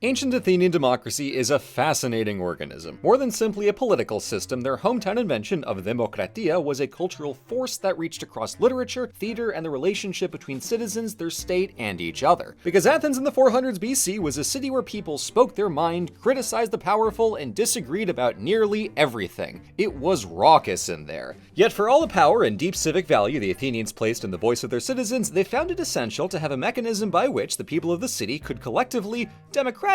Ancient Athenian democracy is a fascinating organism. More than simply a political system, their hometown invention of demokratia was a cultural force that reached across literature, theater, and the relationship between citizens, their state, and each other. Because Athens in the 400s BC was a city where people spoke their mind, criticized the powerful, and disagreed about nearly everything. It was raucous in there. Yet for all the power and deep civic value the Athenians placed in the voice of their citizens, they found it essential to have a mechanism by which the people of the city could collectively, democratically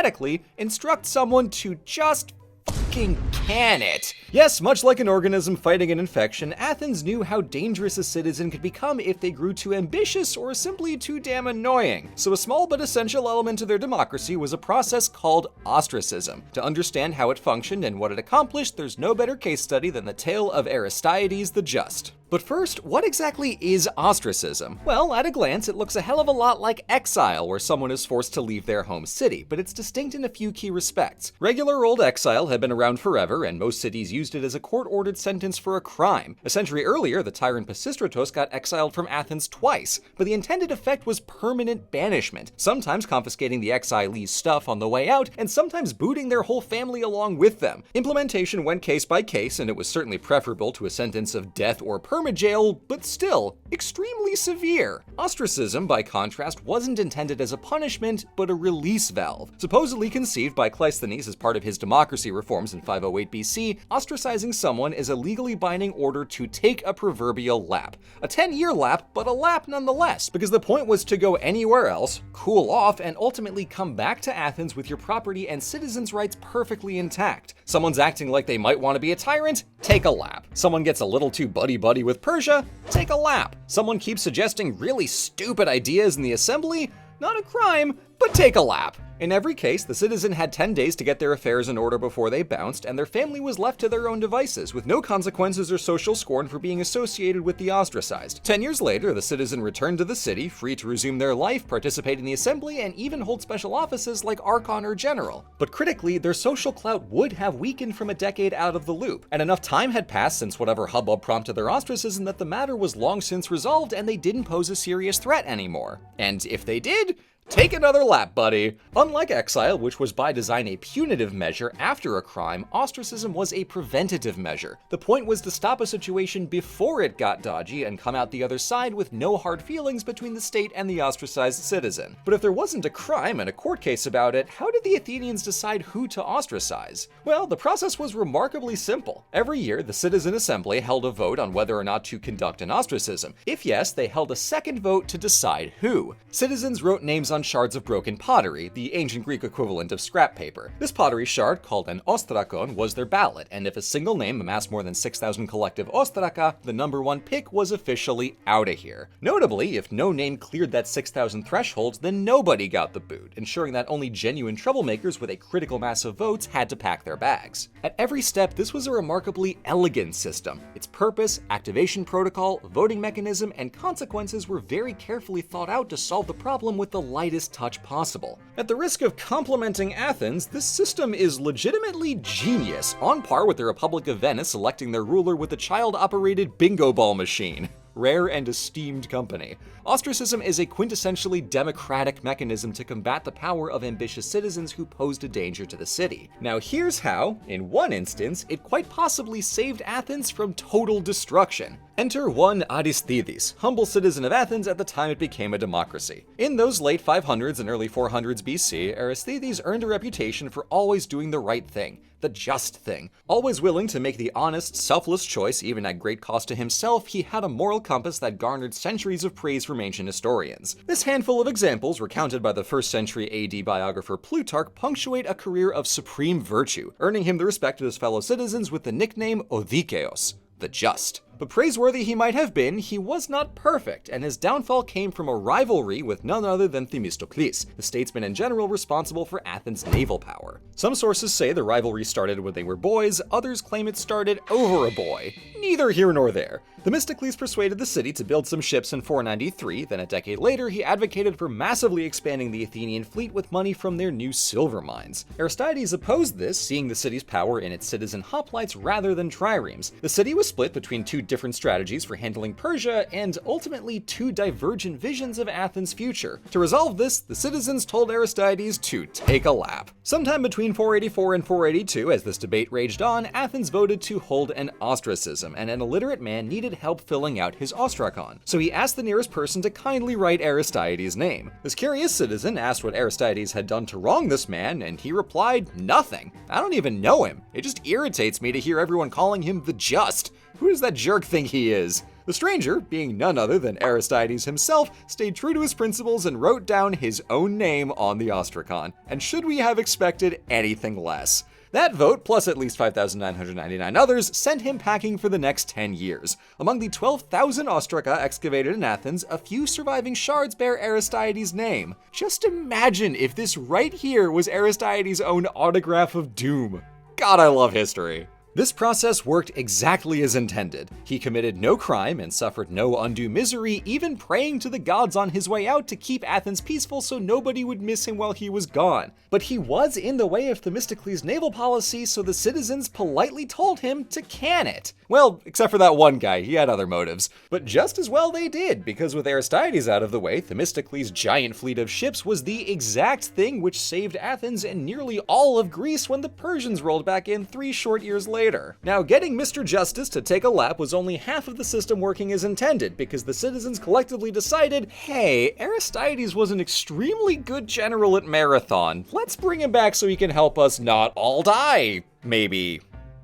instruct someone to just fucking can it. Yes, much like an organism fighting an infection, Athens knew how dangerous a citizen could become if they grew too ambitious or simply too damn annoying. So a small but essential element of their democracy was a process called ostracism. To understand how it functioned and what it accomplished, there's no better case study than the tale of Aristeides the Just. But first, what exactly is ostracism? Well, at a glance, it looks a hell of a lot like exile, where someone is forced to leave their home city, but it's distinct in a few key respects. Regular old exile had been around forever, and most cities used it as a court-ordered sentence for a crime. A century earlier, the tyrant Pisistratos got exiled from Athens twice, but the intended effect was permanent banishment, sometimes confiscating the exilees' stuff on the way out, and sometimes booting their whole family along with them. Implementation went case by case, and it was certainly preferable to a sentence of death or permajail, but still extremely severe. Ostracism, by contrast, wasn't intended as a punishment, but a release valve. Supposedly conceived by Cleisthenes as part of his democracy reforms in 508 BC, ostracizing someone is a legally binding order to take a proverbial lap. A 10-year lap, but a lap nonetheless, because the point was to go anywhere else, cool off, and ultimately come back to Athens with your property and citizens' rights perfectly intact. Someone's acting like they might want to be a tyrant? Take a lap. Someone gets a little too buddy-buddy with Persia? Take a lap. Someone keeps suggesting really stupid ideas in the assembly? Not a crime, but take a lap. In every case, the citizen had 10 days to get their affairs in order before they bounced, and their family was left to their own devices, with no consequences or social scorn for being associated with the ostracized. 10 years later, the citizen returned to the city, free to resume their life, participate in the assembly, and even hold special offices like Archon or General. But critically, their social clout would have weakened from a decade out of the loop, and enough time had passed since whatever hubbub prompted their ostracism that the matter was long since resolved and they didn't pose a serious threat anymore. And if they did, take another lap, buddy. Unlike exile, which was by design a punitive measure after a crime, ostracism was a preventative measure. The point was to stop a situation before it got dodgy and come out the other side with no hard feelings between the state and the ostracized citizen. But if there wasn't a crime and a court case about it, how did the Athenians decide who to ostracize? Well, the process was remarkably simple. Every year, the citizen assembly held a vote on whether or not to conduct an ostracism. If yes, they held a second vote to decide who. Citizens wrote names on shards of broken pottery, the ancient Greek equivalent of scrap paper. This pottery shard, called an ostrakon, was their ballot, and if a single name amassed more than 6,000 collective ostraka, the number one pick was officially out of here. Notably, if no name cleared that 6,000 threshold, then nobody got the boot, ensuring that only genuine troublemakers with a critical mass of votes had to pack their bags. At every step, this was a remarkably elegant system. Its purpose, activation protocol, voting mechanism, and consequences were very carefully thought out to solve the problem with the lightest touch possible. At the risk of complimenting Athens, this system is legitimately genius, on par with the Republic of Venice electing their ruler with a child-operated bingo ball machine. Rare and esteemed company. Ostracism is a quintessentially democratic mechanism to combat the power of ambitious citizens who posed a danger to the city. Now here's how, in one instance, it quite possibly saved Athens from total destruction. Enter one Aristeides, humble citizen of Athens at the time it became a democracy. In those late 500s and early 400s BC, Aristeides earned a reputation for always doing the right thing, the just thing. Always willing to make the honest, selfless choice, even at great cost to himself, he had a moral compass that garnered centuries of praise from ancient historians. This handful of examples, recounted by the 1st century AD biographer Plutarch, punctuate a career of supreme virtue, earning him the respect of his fellow citizens with the nickname Odikeos, the just. But praiseworthy he might have been, he was not perfect, and his downfall came from a rivalry with none other than Themistocles, the statesman in general responsible for Athens' naval power. Some sources say the rivalry started when they were boys, others claim it started over a boy. Neither here nor there. Themistocles persuaded the city to build some ships in 493, then a decade later he advocated for massively expanding the Athenian fleet with money from their new silver mines. Aristeides opposed this, seeing the city's power in its citizen hoplites rather than triremes. The city was split between two different strategies for handling Persia, and ultimately 2 divergent visions of Athens' future. To resolve this, the citizens told Aristeides to take a lap. Sometime between 484 and 482, as this debate raged on, Athens voted to hold an ostracism, and an illiterate man needed help filling out his ostracon. So he asked the nearest person to kindly write Aristeides' name. This curious citizen asked what Aristeides had done to wrong this man, and he replied, "Nothing. I don't even know him. It just irritates me to hear everyone calling him the Just. Who does that jerk think he is?" The stranger, being none other than Aristeides himself, stayed true to his principles and wrote down his own name on the ostracon. And should we have expected anything less? That vote, plus at least 5,999 others, sent him packing for the next 10 years. Among the 12,000 ostraca excavated in Athens, a few surviving shards bear Aristeides' name. Just imagine if this right here was Aristeides' own autograph of doom. God, I love history. This process worked exactly as intended. He committed no crime and suffered no undue misery, even praying to the gods on his way out to keep Athens peaceful so nobody would miss him while he was gone. But he was in the way of Themistocles' naval policy, so the citizens politely told him to can it. Well, except for that one guy, he had other motives. But just as well they did, because with Aristeides out of the way, Themistocles' giant fleet of ships was the exact thing which saved Athens and nearly all of Greece when the Persians rolled back in 3 short years later. Now, getting Mr. Justice to take a lap was only half of the system working as intended, because the citizens collectively decided, hey, Aristeides was an extremely good general at Marathon. Let's bring him back so he can help us not all die, maybe.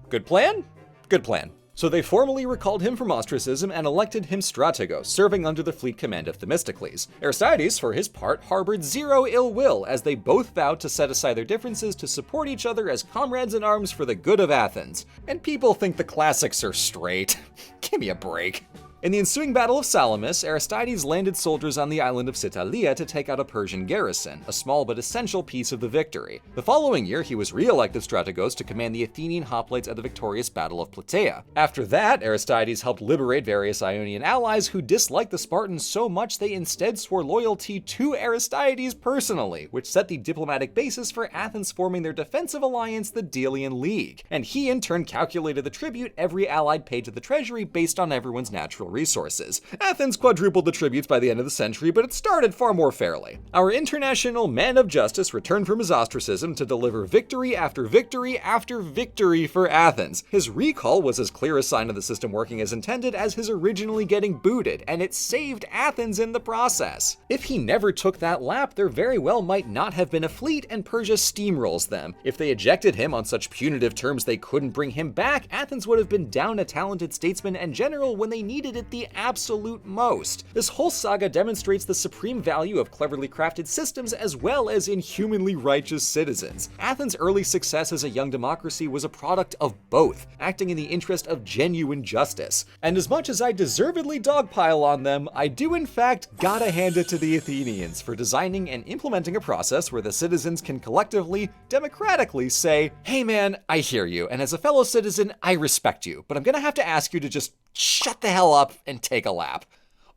Good plan? Good plan. So they formally recalled him from ostracism and elected him strategos, serving under the fleet command of Themistocles. Aristeides, for his part, harbored zero ill will, as they both vowed to set aside their differences to support each other as comrades in arms for the good of Athens. And people think the classics are straight. Give me a break. In the ensuing Battle of Salamis, Aristeides landed soldiers on the island of Psytalia to take out a Persian garrison, a small but essential piece of the victory. The following year, he was re-elected strategos to command the Athenian hoplites at the victorious Battle of Plataea. After that, Aristeides helped liberate various Ionian allies who disliked the Spartans so much they instead swore loyalty to Aristeides personally, which set the diplomatic basis for Athens forming their defensive alliance, the Delian League. And he in turn calculated the tribute every allied paid to the treasury based on everyone's natural resources. Athens quadrupled the tributes by the end of the century, but it started far more fairly. Our international man of justice returned from his ostracism to deliver victory after victory after victory for Athens. His recall was as clear a sign of the system working as intended as his originally getting booted, and it saved Athens in the process. If he never took that lap, there very well might not have been a fleet, and Persia steamrolls them. If they ejected him on such punitive terms they couldn't bring him back, Athens would have been down a talented statesman and general when they needed it the absolute most. This whole saga demonstrates the supreme value of cleverly crafted systems as well as inhumanly righteous citizens. Athens' early success as a young democracy was a product of both, acting in the interest of genuine justice. And as much as I deservedly dogpile on them, I do in fact gotta hand it to the Athenians for designing and implementing a process where the citizens can collectively, democratically say, hey man, I hear you, and as a fellow citizen, I respect you, but I'm gonna have to ask you to just shut the hell up and take a lap.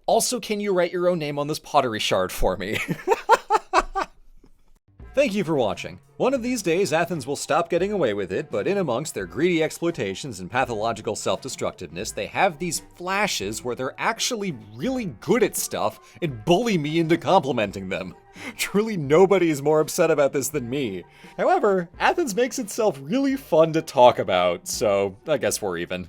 Also, can you write your own name on this pottery shard for me? Thank you for watching. One of these days, Athens will stop getting away with it, but in amongst their greedy exploitations and pathological self-destructiveness, they have these flashes where they're actually really good at stuff and bully me into complimenting them. Truly nobody is more upset about this than me. However, Athens makes itself really fun to talk about, so I guess we're even.